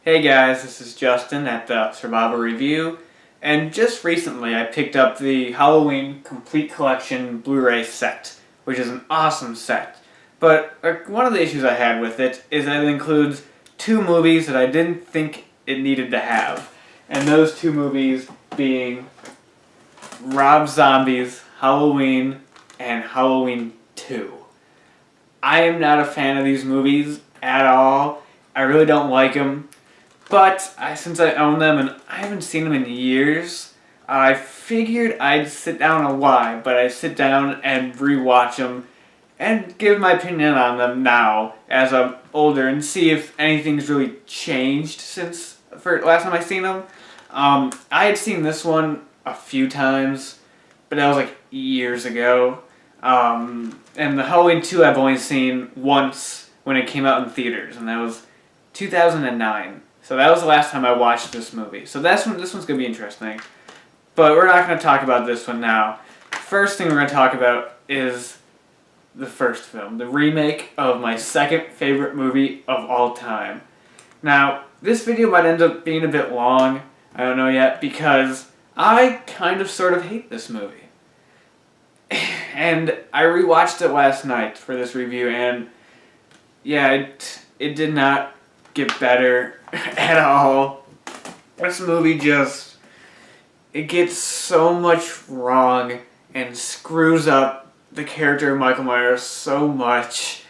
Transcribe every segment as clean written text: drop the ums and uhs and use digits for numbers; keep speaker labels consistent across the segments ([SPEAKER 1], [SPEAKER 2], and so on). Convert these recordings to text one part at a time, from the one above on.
[SPEAKER 1] Hey guys, this is Justin at the Survival Review, and just recently I picked up the Halloween Complete Collection Blu-ray set, which is an awesome set. But one of the issues I had with it is that it includes two movies that I didn't think it needed to have, and those two movies being Rob Zombie's Halloween and Halloween 2. I am not a fan of these movies at all. I really don't like them. But since I own them and I haven't seen them in years, I figured I'd sit down but I sit down and rewatch them and give my opinion on them now as I'm older and see if anything's really changed since last time I seen them. I had seen this one a few times, but that was like years ago. And the Halloween 2 I've only seen once when it came out in theaters, and that was 2009. So that was the last time I watched this movie. So this one's going to be interesting. But we're not going to talk about this one now. First thing we're going to talk about is the first film, the remake of my second favorite movie of all time. Now, this video might end up being a bit long, I don't know yet, because I kind of sort of hate this movie. And I rewatched it last night for this review, and yeah, it did not get better at all. This movie it gets so much wrong and screws up the character of Michael Myers so much.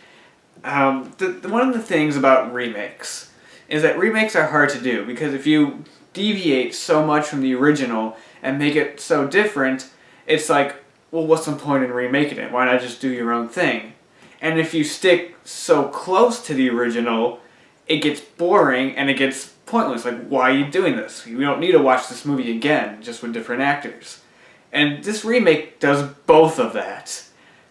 [SPEAKER 1] One of the things about remakes is that remakes are hard to do, because if you deviate so much from the original and make it so different, it's like, well, what's the point in remaking it? Why not just do your own thing? And if you stick so close to the original, it gets boring and it gets pointless. Like, why are you doing this? We don't need to watch this movie again, just with different actors. And this remake does both of that.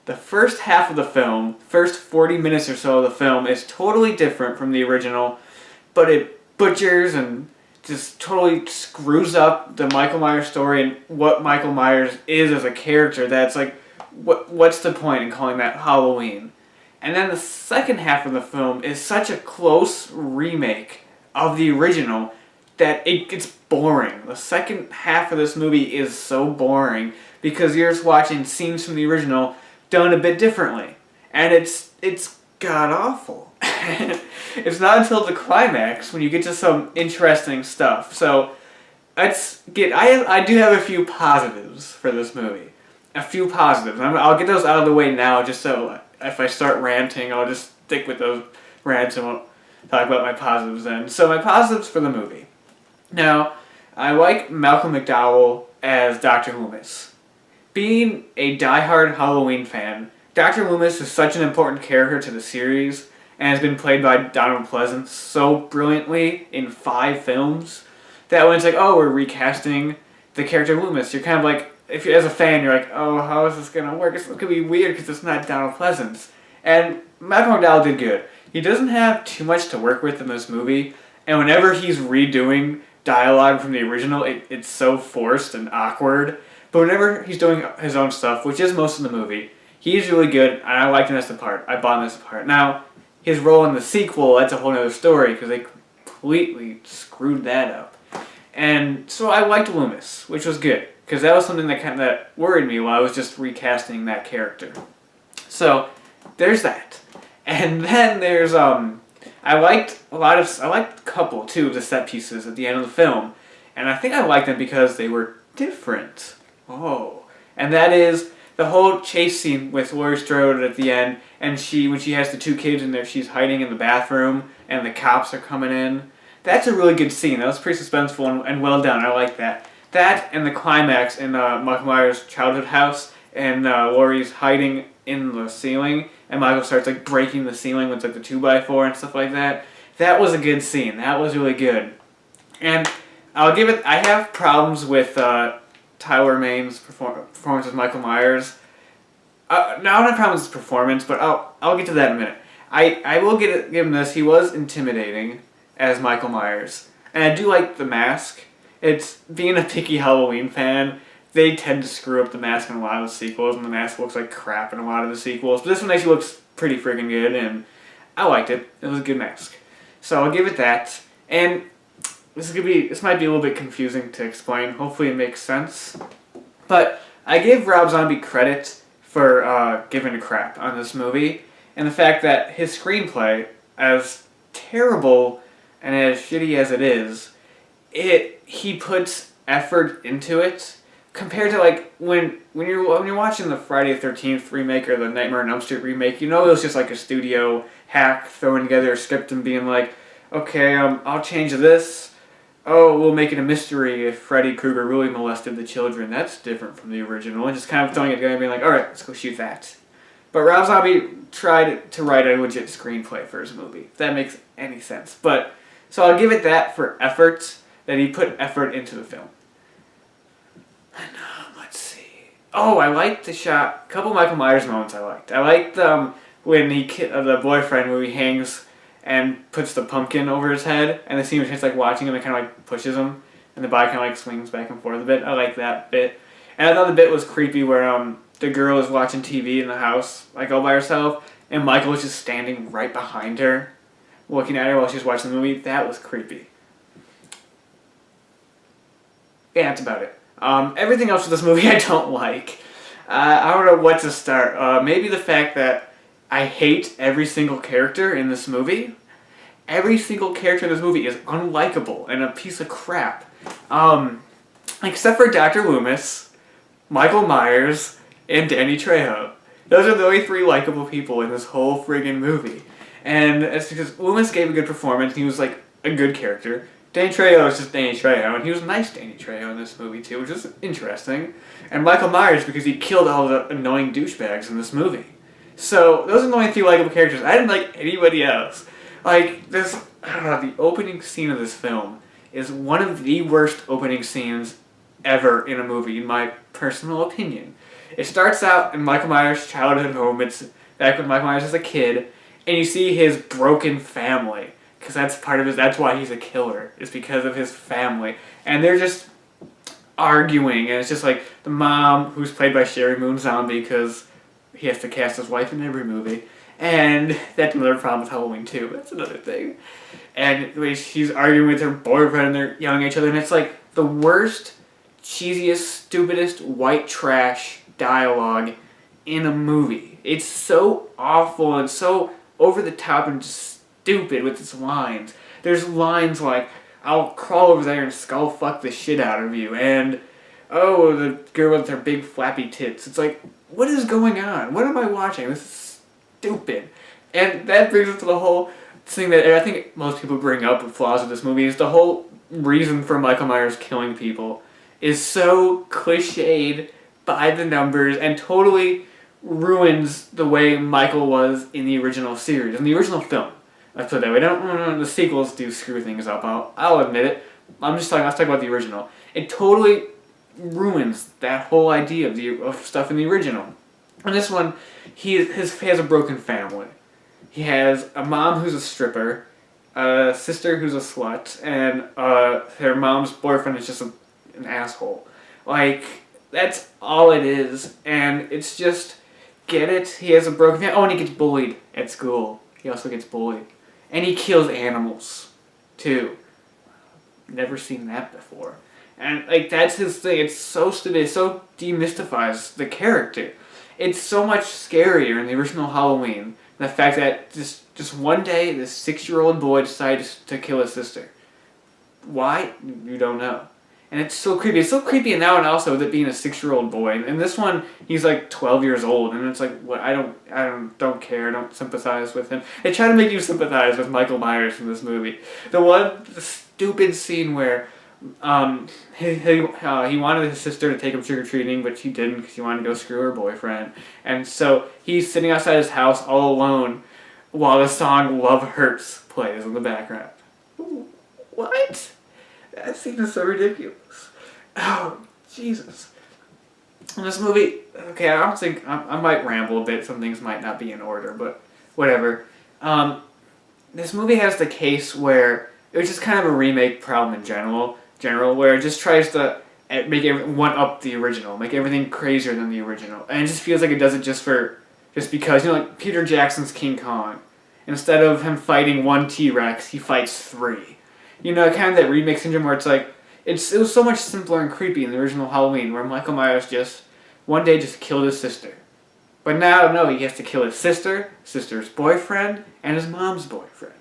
[SPEAKER 1] The first half of the film, first 40 minutes or so of the film, is totally different from the original, but it butchers and just totally screws up the Michael Myers story and what Michael Myers is as a character. That's like, what's the point in calling that Halloween? And then the second half of the film is such a close remake of the original that it gets boring. The second half of this movie is so boring because you're just watching scenes from the original done a bit differently. And it's god-awful. It's not until the climax when you get to some interesting stuff. So I do have a few positives for this movie. A few positives. I'll get those out of the way now, just so if I start ranting, I'll just stick with those rants and won't talk about my positives then. So my positives for the movie. Now, I like Malcolm McDowell as Dr. Loomis. Being a diehard Halloween fan, Dr. Loomis is such an important character to the series and has been played by Donald Pleasence so brilliantly in 5 films that when it's like, oh, we're recasting the character Loomis, you're kind of like, if you're as a fan, you're like, oh, how is this going to work? It's going to be weird because it's not Donald Pleasence. And Malcolm McDowell did good. He doesn't have too much to work with in this movie, and whenever he's redoing dialogue from the original, it's so forced and awkward. But whenever he's doing his own stuff, which is most of the movie, he's really good, and I liked him as the part. I bought him as the part. Now, his role in the sequel, that's a whole other story, because they completely screwed that up. And so I liked Loomis, which was good, because that was something that worried me while I was just recasting that character. So there's that. And then there's I liked a couple too of the set pieces at the end of the film, and I think I liked them because they were different. Oh, and that is the whole chase scene with Laurie Strode at the end, and when she has the 2 kids in there, she's hiding in the bathroom, and the cops are coming in. That's a really good scene. That was pretty suspenseful and well done. I like that. That and the climax in Michael Myers' childhood house, and Laurie's hiding in the ceiling, and Michael starts like breaking the ceiling with like the 2x4 and stuff like that. That was a good scene. That was really good. And I'll give it. I have problems with Tyler Maine's performance as Michael Myers. Now I don't have problems with his performance, but I'll get to that in a minute. I will give him this. He was intimidating as Michael Myers, and I do like the mask. It's being a picky Halloween fan. They tend to screw up the mask in a lot of the sequels, and the mask looks like crap in a lot of the sequels. But this one actually looks pretty freaking good, and I liked it. It was a good mask. So I'll give it that. And this might be a little bit confusing to explain. Hopefully it makes sense. But I gave Rob Zombie credit for giving a crap on this movie, and the fact that his screenplay, as terrible and as shitty as it is, he puts effort into it compared to like when you're watching the Friday the 13th remake or the Nightmare on Elm Street remake. You know, it was just like a studio hack throwing together a script and being like, okay, I'll change this. Oh, we'll make it a mystery if Freddy Krueger really molested the children. That's different from the original. And just kind of throwing it together and being like, alright, let's go shoot that. But Rob Zombie tried to write a legit screenplay for his movie, if that makes any sense. But, so I'll give it that for effort, that he put effort into the film. And, let's see. Oh, I liked the shot, a couple Michael Myers moments I liked. I liked when the boyfriend, where he hangs and puts the pumpkin over his head, and the scene where he's like watching him and kind of like pushes him, and the body kind of like swings back and forth a bit. I like that bit. And I thought the bit was creepy where the girl is watching TV in the house, like all by herself, and Michael was just standing right behind her, looking at her while she's watching the movie. That was creepy. Yeah, that's about it. Everything else with this movie I don't like. I don't know what to start. Maybe the fact that I hate every single character in this movie. Every single character in this movie is unlikable and a piece of crap. Except for Dr. Loomis, Michael Myers, and Danny Trejo. Those are the only three likable people in this whole friggin' movie. And it's because Loomis gave a good performance, and he was like a good character. Danny Trejo is just Danny Trejo, and he was nice Danny Trejo in this movie too, which is interesting. And Michael Myers, because he killed all the annoying douchebags in this movie. So, those are the only three likable characters. I didn't like anybody else. Like, this, I don't know, the opening scene of this film is one of the worst opening scenes ever in a movie, in my personal opinion. It starts out in Michael Myers' childhood home. It's back when Michael Myers was a kid, and you see his broken family, because that's part of that's why he's a killer, is because of his family. And they're just arguing, and it's just like the mom, who's played by Sherry Moon Zombie, because he has to cast his wife in every movie. And that's another problem with Halloween too. That's another thing. And she's arguing with her boyfriend and they're yelling at each other. And it's like the worst, cheesiest, stupidest white trash dialogue in a movie. It's so awful and so over the top and just stupid with its lines. There's lines like, I'll crawl over there and skull fuck the shit out of you. And, oh, the girl with her big flappy tits. It's like, what is going on? What am I watching? This is stupid. And that brings us to the whole thing that I think most people bring up with flaws of this movie is the whole reason for Michael Myers killing people is so cliched by the numbers and totally ruins the way Michael was in the original series, in the original film. Let's put it that way. The sequels do screw things up. I'll admit it. Let's talk about the original. It totally ruins that whole idea of stuff in the original. In this one, he has a broken family. He has a mom who's a stripper, a sister who's a slut, and her mom's boyfriend is just an asshole. Like, that's all it is, and it's just, get it? He has a broken family. Oh, and he gets bullied at school. He also gets bullied. And he kills animals, too. Never seen that before. And, like, that's his thing. It's so stupid. It so demystifies the character. It's so much scarier in the original Halloween. The fact that just one day, this 6-year-old boy decided to kill his sister. Why? You don't know. And it's so creepy. It's so creepy now and also with it being a 6-year-old boy. And this one, he's like 12 years old. And it's like, what? I don't care. I don't sympathize with him. They try to make you sympathize with Michael Myers in this movie. The stupid scene where he wanted his sister to take him trick-or-treating, but she didn't because he wanted to go screw her boyfriend. And so he's sitting outside his house all alone while the song Love Hurts plays in the background. What? That scene is so ridiculous. Oh, Jesus. In this movie, okay, I don't think, I might ramble a bit, some things might not be in order, but whatever. This movie has the case where it was just kind of a remake problem in general, where it just tries to make one-up the original, make everything crazier than the original. And it just feels like it does it just because, like Peter Jackson's King Kong. Instead of him fighting one T-Rex, he fights 3. You know, kind of that remake syndrome where it's like, it was so much simpler and creepy in the original Halloween, where Michael Myers just, one day just killed his sister. But now, no, he has to kill his sister, sister's boyfriend, and his mom's boyfriend.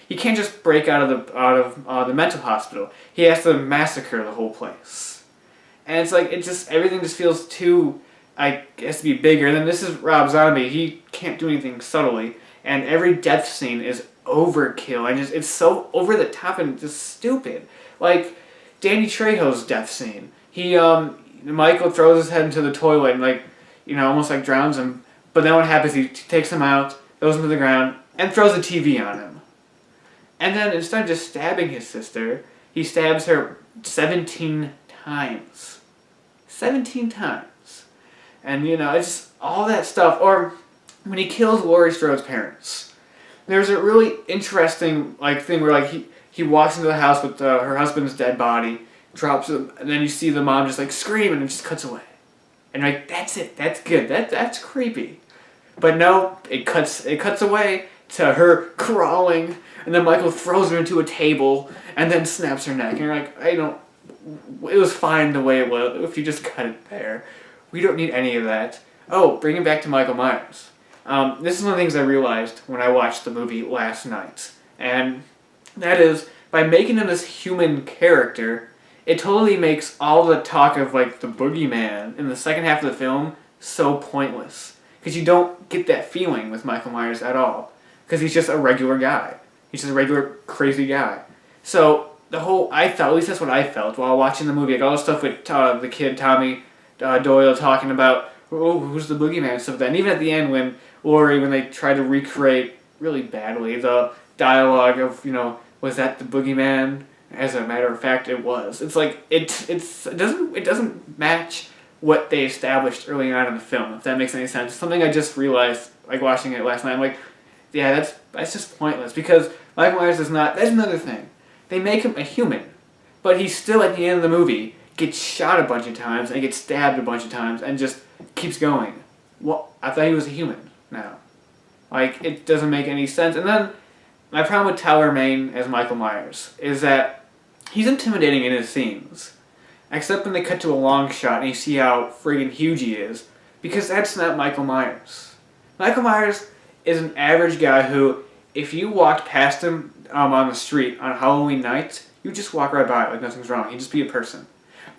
[SPEAKER 1] He can't just break out of the mental hospital. He has to massacre the whole place. And it's like, everything just feels too, it has to be bigger. And then this is Rob Zombie. He can't do anything subtly. And every death scene is overkill. And it's so over the top and just stupid. Like, Danny Trejo's death scene. Michael throws his head into the toilet and almost drowns him. But then what happens, he takes him out, throws him to the ground, and throws a TV on him. And then instead of just stabbing his sister, he stabs her 17 times. 17 times. And, it's just all that stuff. Or when he kills Laurie Strode's parents. There's a really interesting, thing where, he walks into the house with her husband's dead body, drops him, and then you see the mom just, scream, and it just cuts away. And, that's it. That's good. That's creepy. But no, it cuts away to her crawling, and then Michael throws her into a table, and then snaps her neck. And you're like, it was fine the way it was, if you just cut it there. We don't need any of that. Oh, bring it back to Michael Myers. This is one of the things I realized when I watched the movie last night. And that is, by making him this human character, it totally makes all the talk of, the boogeyman in the second half of the film so pointless. Because you don't get that feeling with Michael Myers at all. Because he's just a regular guy. He's just a regular crazy guy. So, at least that's what I felt while watching the movie. All the stuff with the kid, Tommy Doyle, talking about, who's the boogeyman and stuff like that. And even at the end when they try to recreate really badly the dialogue of, was that the boogeyman? As a matter of fact, it was. It's it doesn't match what they established early on in the film, if that makes any sense. Something I just realized, watching it last night. I'm yeah, that's just pointless, because Michael Myers is not. That's another thing. They make him a human, but he still at the end of the movie gets shot a bunch of times and gets stabbed a bunch of times and just keeps going. Well, I thought he was a human now. It doesn't make any sense. And then my problem with Tyler Mane as Michael Myers is that he's intimidating in his scenes. Except when they cut to a long shot and you see how friggin' huge he is. Because that's not Michael Myers. Michael Myers is an average guy who, if you walked past him on the street on Halloween night, you just walk right by it like nothing's wrong. He'd just be a person.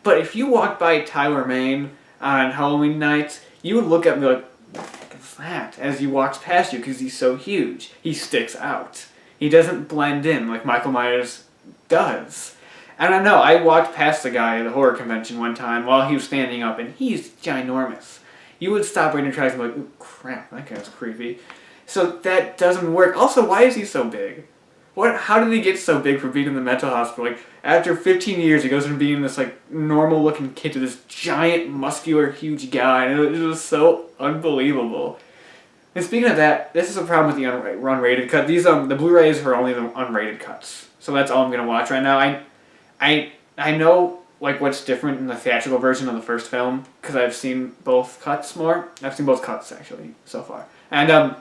[SPEAKER 1] But if you walked by Tyler Mane on Halloween night, you would look up and be like, what the heck is that? As he walks past you, because he's so huge. He sticks out. He doesn't blend in like Michael Myers does. And I know, I walked past the guy at a horror convention one time while he was standing up, and he's ginormous. You would stop right and try to be like, ooh, crap, that guy's creepy. So that doesn't work. Also, why is he so big? How did he get so big for being in the mental hospital? After 15 years, he goes from being this, normal-looking kid to this giant, muscular, huge guy, and it was so unbelievable. And speaking of that, this is a problem with the unrated cut. These, the Blu-rays are only the unrated cuts. So that's all I'm going to watch right now. I know, what's different in the theatrical version of the first film, because I've seen both cuts more. I've seen both cuts, actually, so far. And,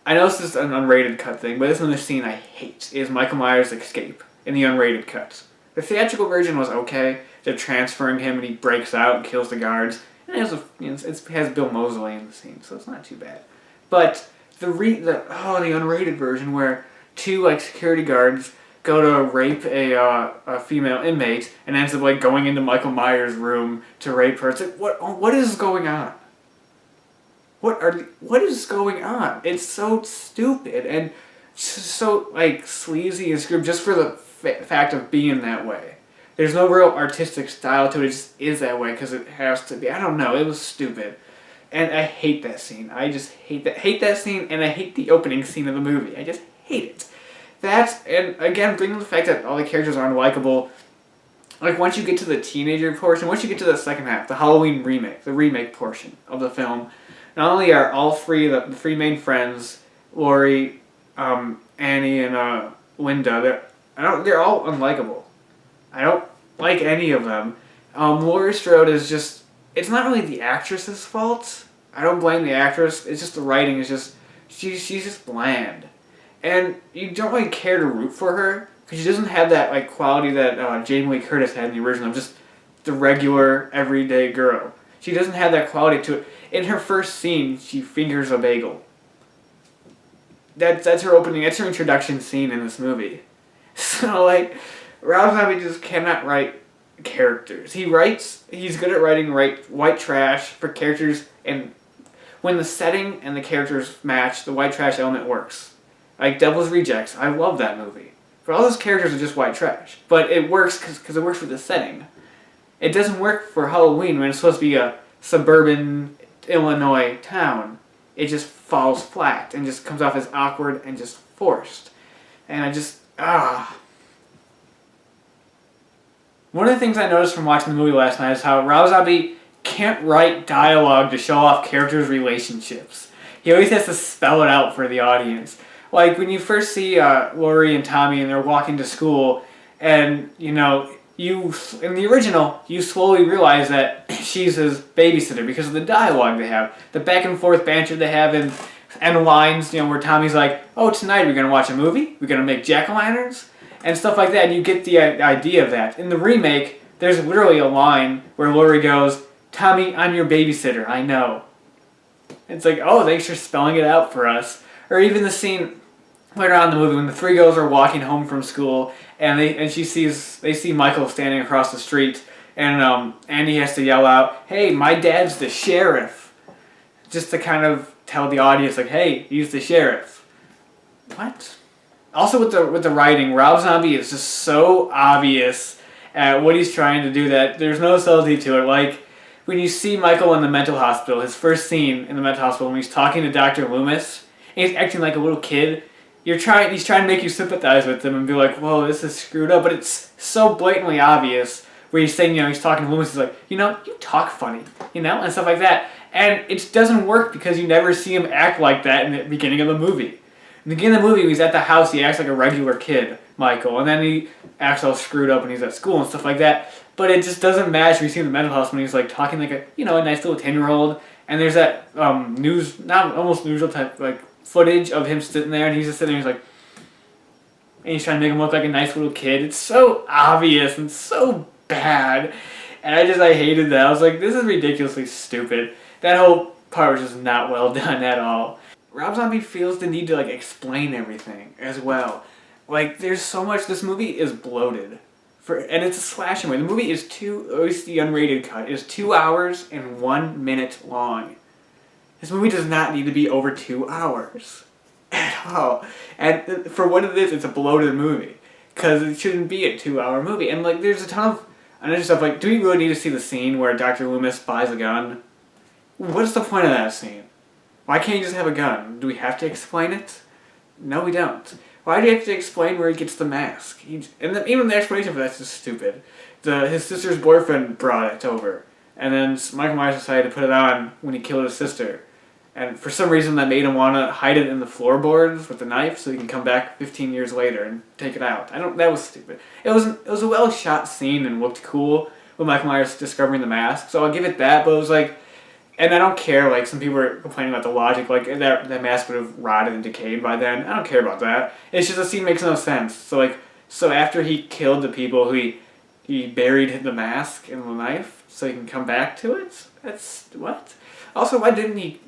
[SPEAKER 1] I know this is an unrated cut thing, but this is the scene I hate, is Michael Myers' escape in the unrated cuts. The theatrical version was okay. They're transferring him and he breaks out and kills the guards. And it has Bill Moseley in the scene, so it's not too bad. But the unrated version where two security guards go to rape a female inmate and ends up going into Michael Myers' room to rape her. It's what is going on? What is going on? It's so stupid and so sleazy and screwed just for the fact of being that way. There's no real artistic style to it. It just is that way because it has to be. I don't know. It was stupid, and I hate that scene. I just hate that scene, and I hate the opening scene of the movie. I just hate it. And again, bringing the fact that all the characters are unlikable. Once you get to the teenager portion, once you get to the second half, the Halloween remake, the remake portion of the film. Not only are all three, the three main friends, Laurie, Annie, and Linda, they're all unlikable. I don't like any of them. Laurie Strode is just, it's not really the actress's fault. I don't blame the actress. It's just the writing is just, she's just bland. and you don't really care to root for her because she doesn't have that like quality that Jamie Lee Curtis had in the original, just the regular everyday girl. She doesn't have that quality to it. In her first scene, she fingers a bagel. That's her opening. That's her introduction scene in this movie. So like, Rob Zombie just cannot write characters. He's good at writing white trash for characters, and when the setting and the characters match, the white trash element works. Like Devil's Rejects, I love that movie. But all those characters are just white trash. But it works because it works with the setting. It doesn't work for Halloween when it's supposed to be a suburban Illinois town. It just falls flat and just comes off as awkward and just forced. And One of the things I noticed from watching the movie last night is how Rob Zombie can't write dialogue to show off characters' relationships. He always has to spell it out for the audience. Like when you first see Laurie and Tommy and they're walking to school, and in the original, you slowly realize that she's his babysitter because of the dialogue they have, the back and forth banter they have, and lines, where Tommy's like, "Oh, tonight we're gonna watch a movie. We're gonna make jack-o'-lanterns." And stuff like that, and you get the idea of that. In the remake, there's literally a line where Laurie goes, "Tommy, I'm your babysitter, I know." It's like, oh, thanks for spelling it out for us. Or even the scene later on in the movie when the three girls are walking home from school, and they see Michael standing across the street, and Andy has to yell out, "Hey, my dad's the sheriff," just to kind of tell the audience, like, "Hey, he's the sheriff." What? Also with the writing, Rob Zombie is just so obvious at what he's trying to do that there's no subtlety to it. Like when you see Michael in the mental hospital, his first scene in the mental hospital when he's talking to Dr. Loomis, and he's acting like a little kid. He's trying to make you sympathize with him and be like, "Whoa, this is screwed up," but it's so blatantly obvious where he's saying, he's talking to Loomis, he's like, "You talk funny," and stuff like that. And it doesn't work because you never see him act like that in the beginning of the movie. In the beginning of the movie, when he's at the house, he acts like a regular kid, Michael, and then he acts all screwed up when he's at school and stuff like that. But it just doesn't match when you see him in the mental hospital when he's like talking like a nice little 10-year-old, and there's that almost newsreel type like footage of him sitting there, and he's just sitting there, and he's trying to make him look like a nice little kid. It's so obvious and so bad, and I hated that. I was like, this is ridiculously stupid. That whole part was just not well done at all. Rob Zombie feels the need to explain everything as well. Like there's so much. This movie is bloated, and it's a slasher movie. The movie is at least the unrated cut is 2 hours and 1 minute long. This movie does not need to be over 2 hours at all. And for what it is, it's a bloated movie because it shouldn't be a 2-hour movie. And there's a ton of other stuff. Like, do we really need to see the scene where Dr. Loomis buys a gun? What's the point of that scene? Why can't you just have a gun? Do we have to explain it? No, we don't. Why do you have to explain where he gets the mask? Even the explanation for that's just stupid. His sister's boyfriend brought it over, and then Michael Myers decided to put it on when he killed his sister. And for some reason that made him want to hide it in the floorboards with the knife so he can come back 15 years later and take it out. That was stupid. It was a well shot scene and looked cool with Michael Myers discovering the mask, so I'll give it that, but it was and I don't care, some people were complaining about the logic, that mask would have rotted and decayed by then. I don't care about that. It's just the scene makes no sense. So after he killed the people, he buried the mask in the knife so he can come back to it? That's, what? Also, why didn't he...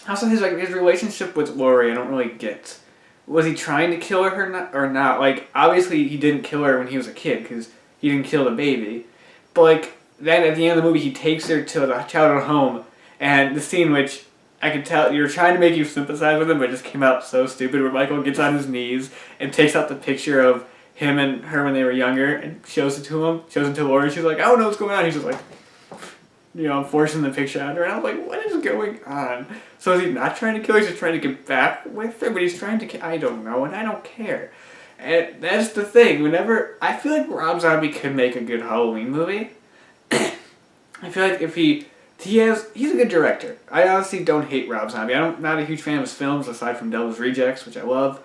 [SPEAKER 1] Also, his relationship with Laurie, I don't really get. Was he trying to kill her or not? Obviously he didn't kill her when he was a kid, because he didn't kill the baby. But, then at the end of the movie, he takes her to the childhood home, and the scene which I could tell you're trying to make you sympathize with him, but it just came out so stupid, where Michael gets on his knees and takes out the picture of him and her when they were younger and shows it to Laurie. She's like, "I don't know what's going on." He's just forcing the picture out of her, and I was like, what is going on? So is he not trying to kill her? He's just trying to get back with her, but he's trying to I don't know, and I don't care. And that's the thing. I feel like Rob Zombie could make a good Halloween movie. I feel like if he's a good director. I honestly don't hate Rob Zombie. I'm not a huge fan of his films aside from Devil's Rejects, which I love.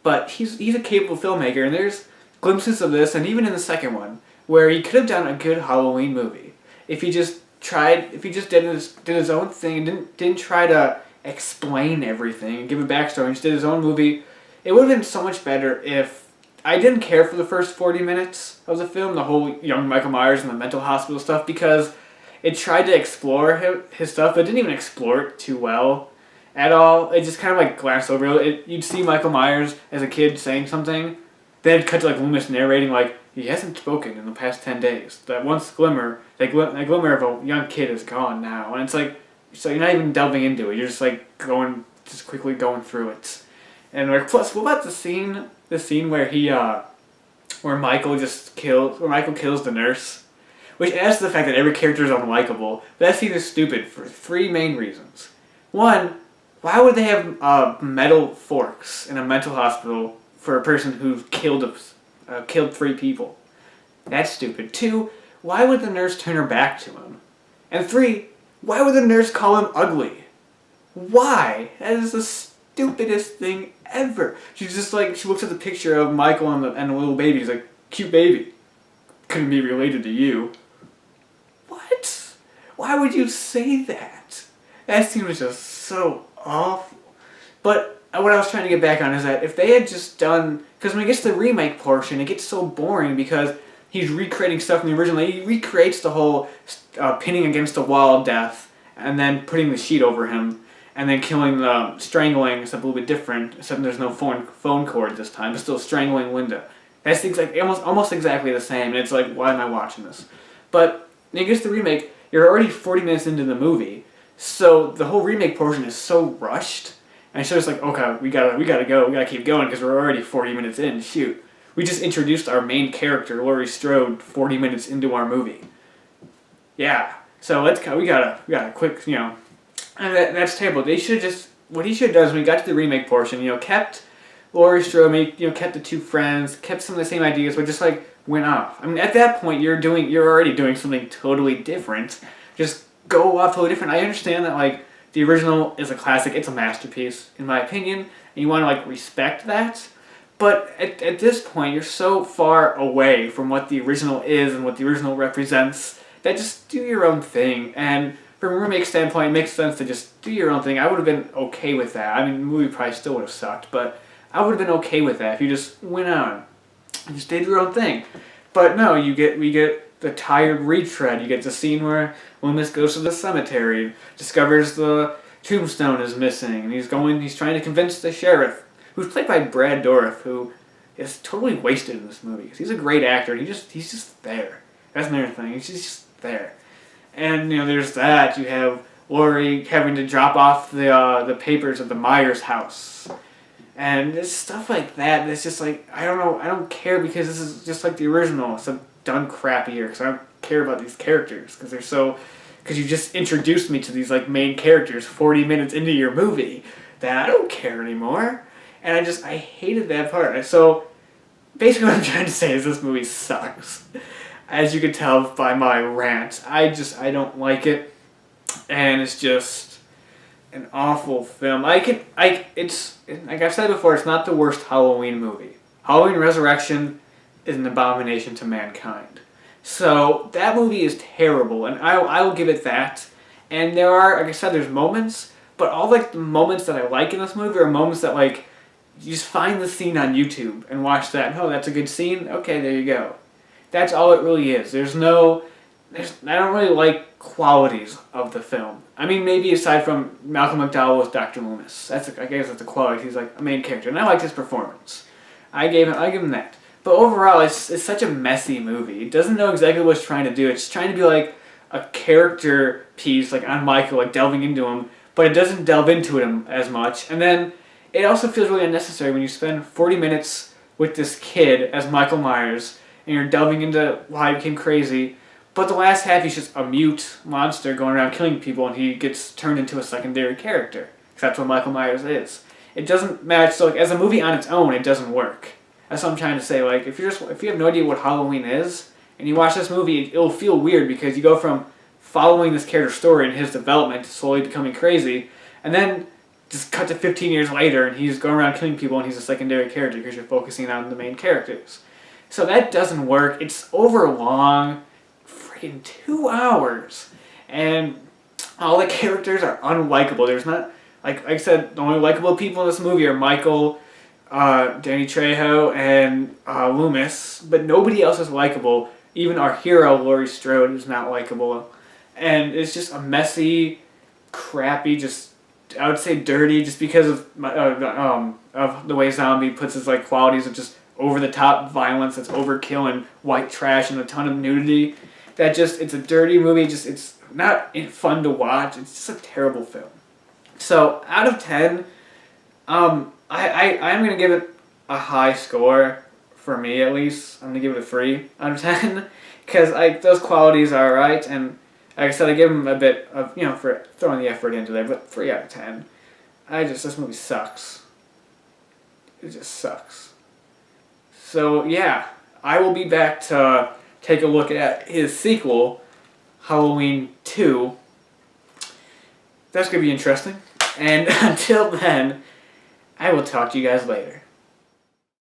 [SPEAKER 1] But he's a capable filmmaker, and there's glimpses of this, and even in the second one, where he could have done a good Halloween movie if he just did his own thing and didn't try to explain everything and give a backstory and just did his own movie it would have been so much better if I didn't care for the first 40 minutes of the film, the whole young Michael Myers and the mental hospital stuff, because it tried to explore his stuff, but it didn't even explore it too well at all. It just kind of like glanced over it. You'd see Michael Myers as a kid saying something, then it'd cut to like Loomis narrating like, he hasn't spoken in the past 10 days. That once glimmer, that glimmer of a young kid is gone now. And it's like, so you're not even delving into it. You're just like just quickly going through it. And like, plus, what about the scene where where Michael kills the nurse? Which adds to the fact that every character is unlikable. That scene is stupid for three main reasons. One, why would they have metal forks in a mental hospital for a person who killed 3 people? That's stupid. 2, why would the nurse turn her back to him? And 3, why would the nurse call him ugly? Why? That is the stupidest thing ever. She's just like, she looks at the picture of Michael and the little baby. She's like, cute baby. Couldn't be related to you. What? Why would you say that? That scene was just so awful. But what I was trying to get back on is that if they had just done... Because when it gets to the remake portion, it gets so boring because he's recreating stuff from the original. He recreates the whole pinning against the wall death and then putting the sheet over him and then strangling, except a little bit different, except there's no phone cord this time, but still strangling Linda. That's things like almost exactly the same, and it's like, why am I watching this? But when it gets to the remake, you're already 40 minutes into the movie, so the whole remake portion is so rushed. And so it's like, okay, we gotta go, we gotta keep going because we're already 40 minutes in. Shoot, we just introduced our main character, Laurie Strode, 40 minutes into our movie. Yeah, so we gotta quick, and that's terrible. They should just what he should have done is when we got to the remake portion, kept Laurie Strode, kept the 2 friends, kept some of the same ideas, but just like went off. I mean, at that point, you're already doing something totally different. Just go off totally different. I understand that like. The original is a classic. It's a masterpiece, in my opinion, and you want to like respect that. But at this point, you're so far away from what the original is and what the original represents that just do your own thing. And from a remake standpoint, it makes sense to just do your own thing. I would have been okay with that. I mean, the movie probably still would have sucked, but I would have been okay with that if you just went on and just did your own thing. But no, we get the tired retread. You get the scene where Loomis goes to the cemetery and discovers the tombstone is missing, and he's trying to convince the sheriff, who's played by Brad Dourif, who is totally wasted in this movie because he's a great actor. And he's just there. That's another thing. He's just there. And there's that. You have Laurie having to drop off the papers at the Myers house. And it's stuff like that. It's just like, I don't know. I don't care because this is just like the original. It's done crappier because I don't care about these characters because you just introduced me to these like main characters 40 minutes into your movie that I don't care anymore. And I hated that part. So basically what I'm trying to say is this movie sucks. As you can tell by my rant, I don't like it. And it's just an awful film. It's like I've said before, it's not the worst Halloween movie. Halloween Resurrection is an abomination to mankind. So that movie is terrible, and I will give it that. And there are, like I said, there's moments, but all like the moments that I like in this movie are moments that like you just find the scene on YouTube and watch that. Oh, that's a good scene. Okay, there you go. That's all it really is. I don't really like qualities of the film. I mean, maybe aside from Malcolm McDowell as Dr. Loomis, I guess that's a quality. He's like a main character, and I liked his performance. I give him that. But overall, it's such a messy movie. It doesn't know exactly what it's trying to do. It's trying to be like a character piece, like on Michael, like delving into him, but it doesn't delve into him as much. And then it also feels really unnecessary when you spend 40 minutes with this kid as Michael Myers, and you're delving into why he became crazy, but the last half he's just a mute monster going around killing people, and he gets turned into a secondary character. Because that's what Michael Myers is. It doesn't match. So like, as a movie on its own, it doesn't work. That's what I'm trying to say. Like, if you have no idea what Halloween is, and you watch this movie, it'll feel weird because you go from following this character's story and his development to slowly becoming crazy, and then just cut to 15 years later and he's going around killing people and he's a secondary character because you're focusing on the main characters. So that doesn't work. It's over long, freaking 2 hours, and all the characters are unlikable. There's not, like I said, the only likable people in this movie are Michael, Danny Trejo and Loomis, but nobody else is likable. Even our hero, Laurie Strode, is not likable. And it's just a messy, crappy, just, I would say dirty, just because of the way Zombie puts his like qualities of just over-the-top violence that's overkill and white trash and a ton of nudity. That just, it's a dirty movie, just, it's not fun to watch. It's just a terrible film. So, out of 10, I'm going to give it a high score, for me at least. I'm going to give it a 3 out of 10, because those qualities are alright, and like I said, I give them a bit of, for throwing the effort into there, but 3 out of 10. This movie sucks. It just sucks. So, yeah, I will be back to take a look at his sequel, Halloween 2. That's going to be interesting. And until then, I will talk to you guys later.